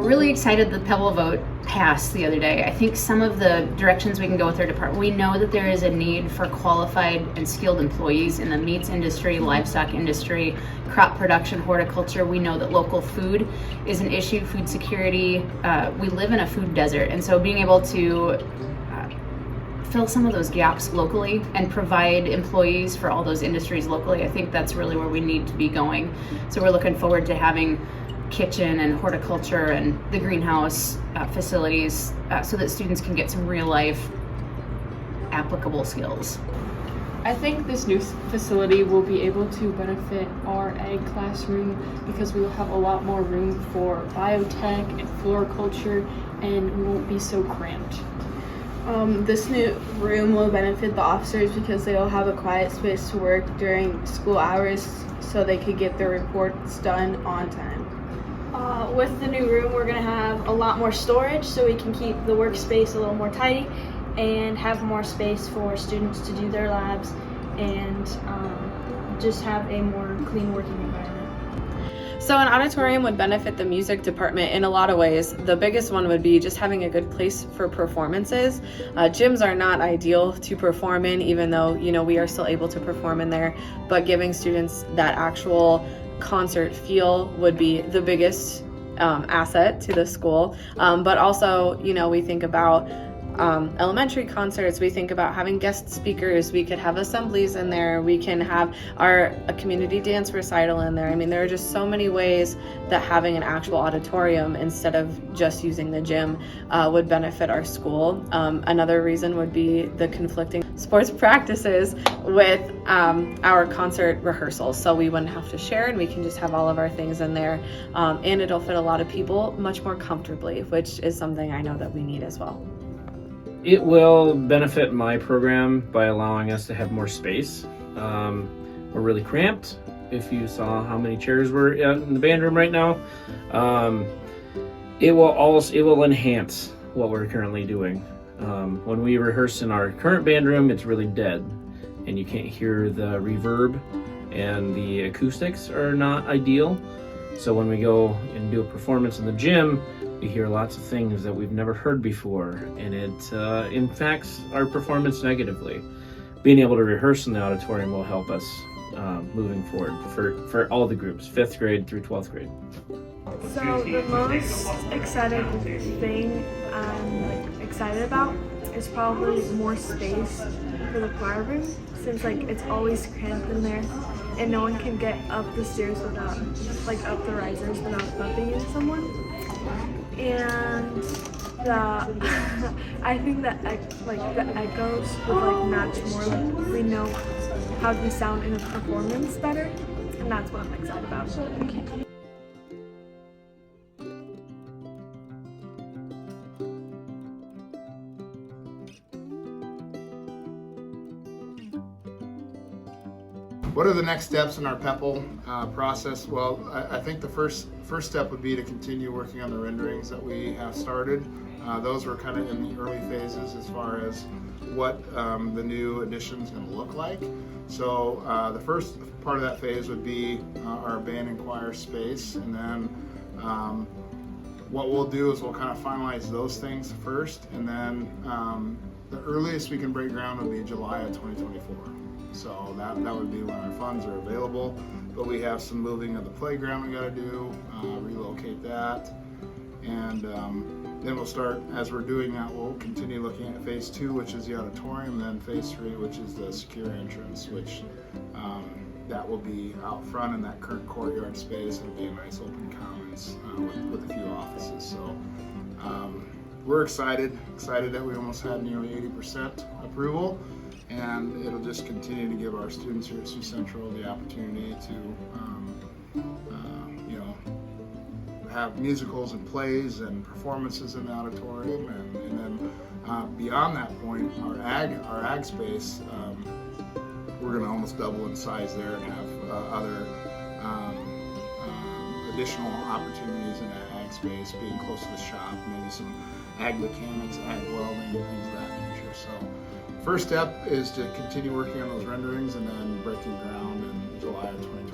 Really excited the PPEL vote passed the other day. I think some of the directions we can go with our department, we know that there is a need for qualified and skilled employees in the meats industry, livestock industry, crop production, horticulture. We know that local food is an issue, food security. We live in a food desert, and so being able to fill some of those gaps locally and provide employees for all those industries locally, I think that's really where we need to be going. So we're looking forward to having kitchen and horticulture and the greenhouse facilities so that students can get some real life applicable skills. I think this new facility will be able to benefit our ag classroom because we will have a lot more room for biotech and floriculture, and we won't be so cramped. This new room will benefit the officers because they will have a quiet space to work during school hours so they could get their reports done on time. With the new room, we're going to have a lot more storage so we can keep the workspace a little more tidy and have more space for students to do their labs and just have a more clean working environment. So an auditorium would benefit the music department in a lot of ways. The biggest one would be just having a good place for performances. Gyms are not ideal to perform in, even though, we are still able to perform in there, but giving students that actual concert feel would be the biggest asset to the school. But also, we think about elementary concerts, we think about having guest speakers, we could have assemblies in there, we can have a community dance recital in there. I mean, there are just so many ways that having an actual auditorium instead of just using the gym would benefit our school. Another reason would be the conflicting sports practices with our concert rehearsals, so we wouldn't have to share and we can just have all of our things in there, and it'll fit a lot of people much more comfortably, which is something I know that we need as well. It will benefit my program by allowing us to have more space. We're really cramped. If you saw how many chairs were in the band room right now, it will enhance what we're currently doing. When we rehearse in our current band room, it's really dead, and you can't hear the reverb, and the acoustics are not ideal. So when we go and do a performance in the gym, we hear lots of things that we've never heard before, and it impacts our performance negatively. Being able to rehearse in the auditorium will help us moving forward for all the groups, 5th grade through 12th grade. So the most exciting thing I'm excited about is probably more space for the choir room, since it's always cramped in there and no one can get up the stairs without, up the risers without bumping into someone. And I think that the echoes would match more. We know how we sound in a performance better, and that's what I'm excited about. What are the next steps in our PPEL process? Well, I think the first step would be to continue working on the renderings that we have started. Those were kind of in the early phases as far as what the new edition is going to look like. So the first part of that phase would be our band and choir space, and then what we'll do is we'll kind of finalize those things first, and then the earliest we can break ground would be July of 2024. So that would be when our funds are available, but we have some moving of the playground we got to do, relocate that, and then we'll start, as we're doing that, we'll continue looking at phase 2, which is the auditorium, then phase 3, which is the secure entrance, which that will be out front in that current courtyard space. It'll be a nice open commons with a few offices. So we're excited that we almost had nearly 80% approval. And it'll just continue to give our students here at Sioux Central the opportunity to, have musicals and plays and performances in the auditorium, and then beyond that point, our ag space, we're going to almost double in size there and have other additional opportunities in that ag space, being close to the shop, maybe some ag mechanics, ag welding, things of that nature. So. First step is to continue working on those renderings and then breaking ground in July of 2024.